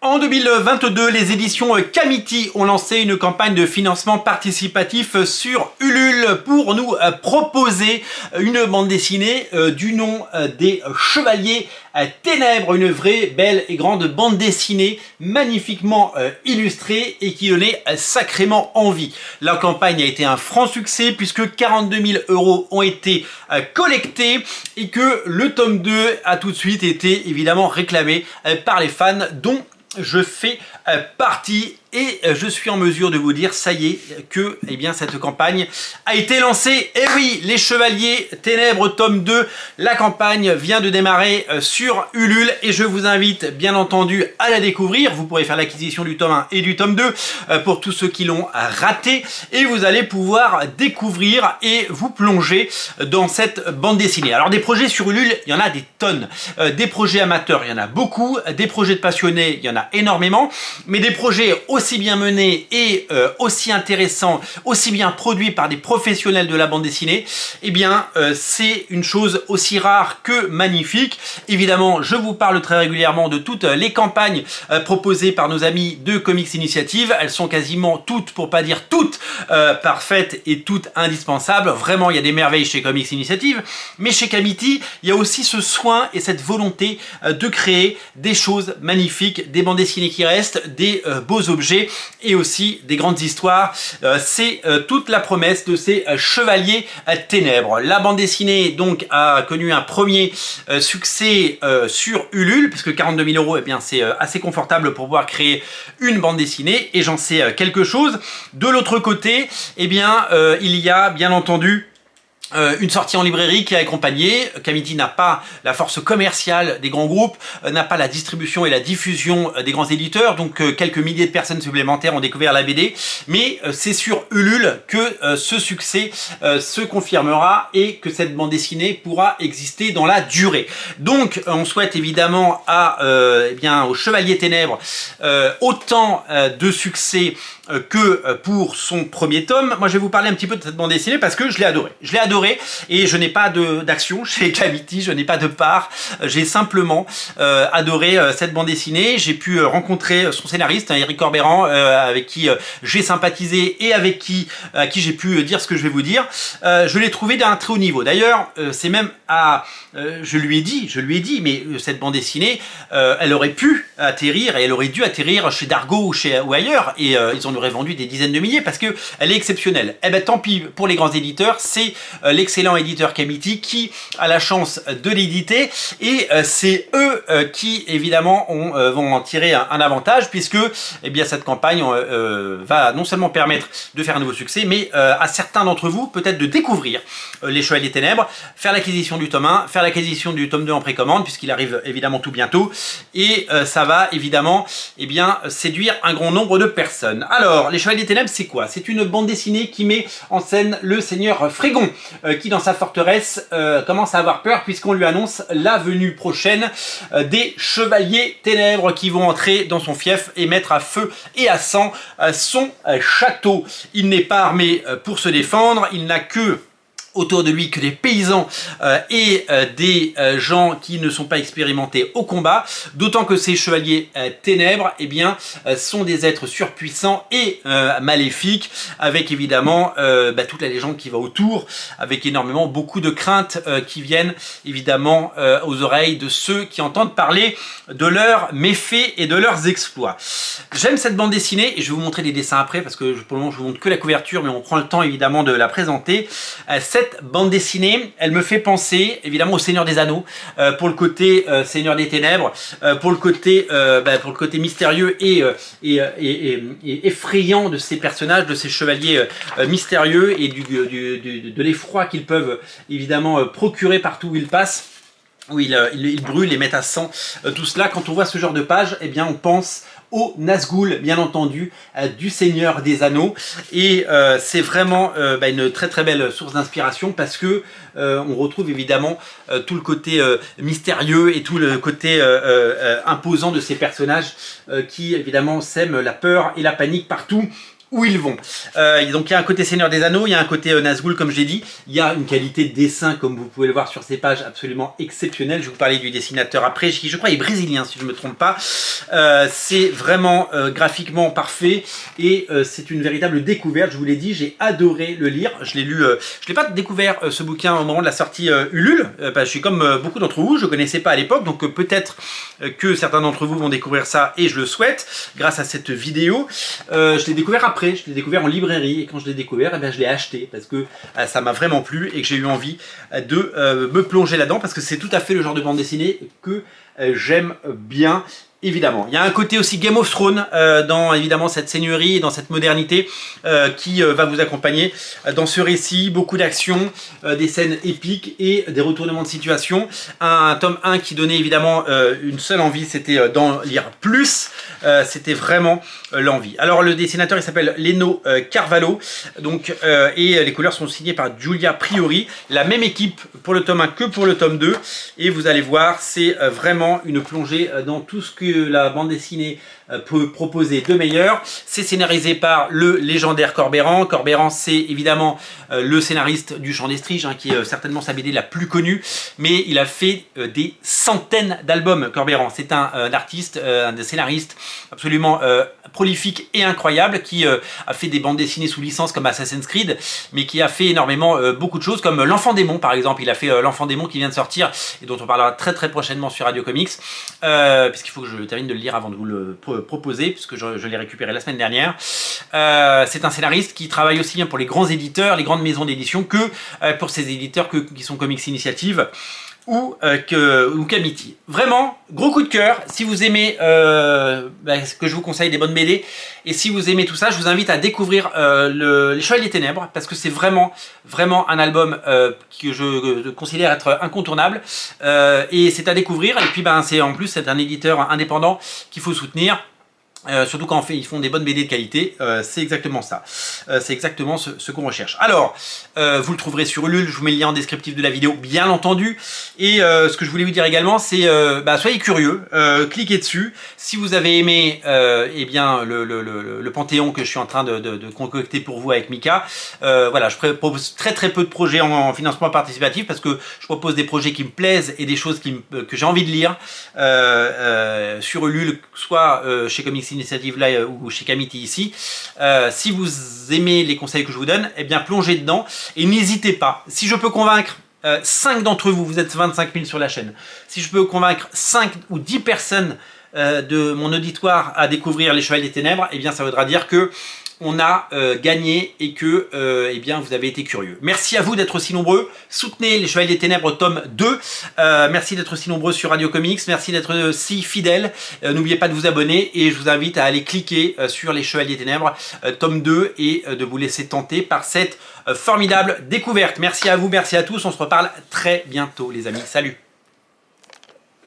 En 2022, les éditions Kamiti ont lancé une campagne de financement participatif sur Ulule pour nous proposer une bande dessinée du nom des Chevaliers Ténèbres, une vraie belle et grande bande dessinée magnifiquement illustrée et qui donnait sacrément envie. La campagne a été un franc succès puisque 42 000 € ont été collectés et que le tome 2 a tout de suite été évidemment réclamé par les fans dont je fais partie. Et je suis en mesure de vous dire, ça y est, que cette campagne a été lancée. Et oui, les Chevaliers Ténèbres tome 2, la campagne vient de démarrer sur Ulule et je vous invite bien entendu à la découvrir. Vous pourrez faire l'acquisition du tome 1 et du tome 2 pour tous ceux qui l'ont raté. Et vous allez pouvoir découvrir et vous plonger dans cette bande dessinée. Alors des projets sur Ulule, il y en a des tonnes. Des projets amateurs, il y en a beaucoup. Des projets de passionnés, il y en a énormément. Mais des projets aussi bien menés et aussi intéressants, aussi bien produits par des professionnels de la bande dessinée, c'est une chose aussi rare que magnifique. Évidemment, je vous parle très régulièrement de toutes les campagnes proposées par nos amis de Comics Initiative. Elles sont quasiment toutes, pour pas dire toutes, parfaites et toutes indispensables. Vraiment, il y a des merveilles chez Comics Initiative, mais chez Kamiti, il y a aussi ce soin et cette volonté de créer des choses magnifiques, des bandes dessinées qui restent, des beaux objets et aussi des grandes histoires. C'est toute la promesse de ces Chevaliers Ténèbres. La bande dessinée donc a connu un premier succès sur Ulule, puisque 42 000 €, c'est assez confortable pour pouvoir créer une bande dessinée, et j'en sais quelque chose. De l'autre côté, il y a bien entendu une sortie en librairie qui a accompagné. Kamiti n'a pas la force commerciale des grands groupes, n'a pas la distribution et la diffusion des grands éditeurs, donc quelques milliers de personnes supplémentaires ont découvert la BD, mais c'est sur Ulule que ce succès se confirmera et que cette bande dessinée pourra exister dans la durée. Donc on souhaite évidemment aux Chevaliers Ténèbres autant de succès que pour son premier tome. Moi je vais vous parler un petit peu de cette bande dessinée parce que je l'ai adorée. Je l'ai adorée et je n'ai pas d'action chez Kamiti, je n'ai pas de part. J'ai simplement adoré cette bande dessinée. J'ai pu rencontrer son scénariste, Eric Corberan, avec qui j'ai sympathisé et avec qui j'ai pu dire ce que je vais vous dire. Je l'ai trouvé d'un très haut niveau. D'ailleurs, c'est même je lui ai dit, mais cette bande dessinée, elle aurait pu atterrir et elle aurait dû atterrir chez Dargo ou ailleurs, et ils en auraient vendu des dizaines de milliers parce que elle est exceptionnelle. Eh ben tant pis pour les grands éditeurs, c'est l'excellent éditeur Kamiti qui a la chance de l'éditer, et c'est eux qui évidemment vont en tirer un avantage, puisque cette campagne va non seulement permettre de faire un nouveau succès, mais à certains d'entre vous peut-être de découvrir les Chevaliers Ténèbres, faire l'acquisition du tome 1, faire l'acquisition du tome 2 en précommande, puisqu'il arrive évidemment tout bientôt, et ça va évidemment séduire un grand nombre de personnes. Alors, les Chevaliers Ténèbres, c'est quoi? C'est une bande dessinée qui met en scène le seigneur Frégon, qui dans sa forteresse commence à avoir peur puisqu'on lui annonce la venue prochaine des Chevaliers Ténèbres qui vont entrer dans son fief et mettre à feu et à sang son château. Il n'est pas armé pour se défendre, il n'a que autour de lui que des paysans et des gens qui ne sont pas expérimentés au combat, d'autant que ces Chevaliers Ténèbres sont des êtres surpuissants et maléfiques, avec évidemment toute la légende qui va autour, avec beaucoup de craintes qui viennent évidemment aux oreilles de ceux qui entendent parler de leurs méfaits et de leurs exploits. J'aime cette bande dessinée et je vais vous montrer des dessins après, parce que pour le moment je vous montre que la couverture, mais on prend le temps évidemment de la présenter. Cette bande dessinée, elle me fait penser évidemment au Seigneur des Anneaux, pour le côté Seigneur des Ténèbres, pour le côté mystérieux et effrayant de ces personnages, de ces chevaliers mystérieux, et de l'effroi qu'ils peuvent évidemment procurer partout où ils passent, où ils brûlent et mettent à sang tout cela. Quand on voit ce genre de page, on pense au Nazgûl, bien entendu, du Seigneur des Anneaux, et c'est vraiment une très très belle source d'inspiration, parce que on retrouve évidemment tout le côté mystérieux et tout le côté imposant de ces personnages qui évidemment sèment la peur et la panique partout où ils vont. Donc il y a un côté Seigneur des Anneaux, il y a un côté Nazgûl comme je l'ai dit, il y a une qualité de dessin comme vous pouvez le voir sur ces pages absolument exceptionnelle. Je vais vous parler du dessinateur après, qui je crois est brésilien si je ne me trompe pas. C'est vraiment graphiquement parfait et c'est une véritable découverte, je vous l'ai dit, j'ai adoré le lire. Je l'ai lu, je n'ai pas découvert ce bouquin au moment de la sortie Ulule, je suis comme beaucoup d'entre vous, je ne connaissais pas à l'époque, donc peut-être que certains d'entre vous vont découvrir ça et je le souhaite grâce à cette vidéo. Je l'ai découvert après, je l'ai découvert en librairie et quand je l'ai découvert, eh bien, je l'ai acheté parce que ça m'a vraiment plu et que j'ai eu envie de me plonger là-dedans parce que c'est tout à fait le genre de bande dessinée que j'aime bien. Évidemment, il y a un côté aussi Game of Thrones dans évidemment cette seigneurie et dans cette modernité qui va vous accompagner dans ce récit. Beaucoup d'action, des scènes épiques et des retournements de situation. Un tome 1 qui donnait évidemment une seule envie, c'était d'en lire plus. C'était vraiment l'envie. Alors le dessinateur il s'appelle Leno Carvalho donc, et les couleurs sont signées par Giulia Priori. La même équipe pour le tome 1 que pour le tome 2. Et vous allez voir, c'est vraiment une plongée dans tout ce que la bande dessinée peut proposer de meilleur. C'est scénarisé par le légendaire Corbeyran. Corbeyran, c'est évidemment le scénariste du Chant des Striges, qui est certainement sa BD la plus connue, mais il a fait des centaines d'albums, Corbeyran. C'est un artiste, un scénariste absolument prolifique et incroyable, qui a fait des bandes dessinées sous licence comme Assassin's Creed, mais qui a fait énormément beaucoup de choses, comme L'Enfant Démon par exemple. Il a fait L'Enfant Démon qui vient de sortir, et dont on parlera très prochainement sur Radio Comics, puisqu'il faut que je termine de le lire avant de vous le proposer, puisque je l'ai récupéré la semaine dernière. C'est un scénariste qui travaille aussi bien pour les grands éditeurs, les grandes maisons d'édition, que pour ces éditeurs qui sont Comics Initiative ou Kamiti. Vraiment, gros coup de cœur. Si vous aimez ce que je vous conseille, des bonnes BD, et si vous aimez tout ça, je vous invite à découvrir Les Chevaliers des Ténèbres, parce que c'est vraiment un album que je considère être incontournable, et c'est à découvrir. Et puis c'est en plus c'est un éditeur indépendant qu'il faut soutenir. Surtout quand ils font des bonnes BD de qualité, c'est exactement ça. C'est exactement ce qu'on recherche. Alors, vous le trouverez sur Ulule, je vous mets le lien en descriptif de la vidéo, bien entendu. Et ce que je voulais vous dire également, c'est soyez curieux, cliquez dessus. Si vous avez aimé eh bien, le Panthéon que je suis en train de concocter pour vous avec Mika, voilà, je propose très peu de projets en financement participatif parce que je propose des projets qui me plaisent et des choses que j'ai envie de lire sur Ulule, soit chez Comics Initiative là ou chez Kamiti ici. Si vous aimez les conseils que je vous donne, eh bien plongez dedans et n'hésitez pas. Si je peux convaincre 5 d'entre vous, vous êtes 25 000 sur la chaîne, si je peux convaincre 5 ou 10 personnes de mon auditoire à découvrir Les Chevaliers des Ténèbres, eh bien ça voudra dire que on a gagné et que eh bien, vous avez été curieux. Merci à vous d'être aussi nombreux. Soutenez Les Chevaliers des Ténèbres tome 2. Merci d'être aussi nombreux sur Radio Comics. Merci d'être si fidèles. N'oubliez pas de vous abonner et je vous invite à aller cliquer sur Les Chevaliers des Ténèbres tome 2 et de vous laisser tenter par cette formidable découverte. Merci à vous, merci à tous. On se reparle très bientôt les amis. Salut!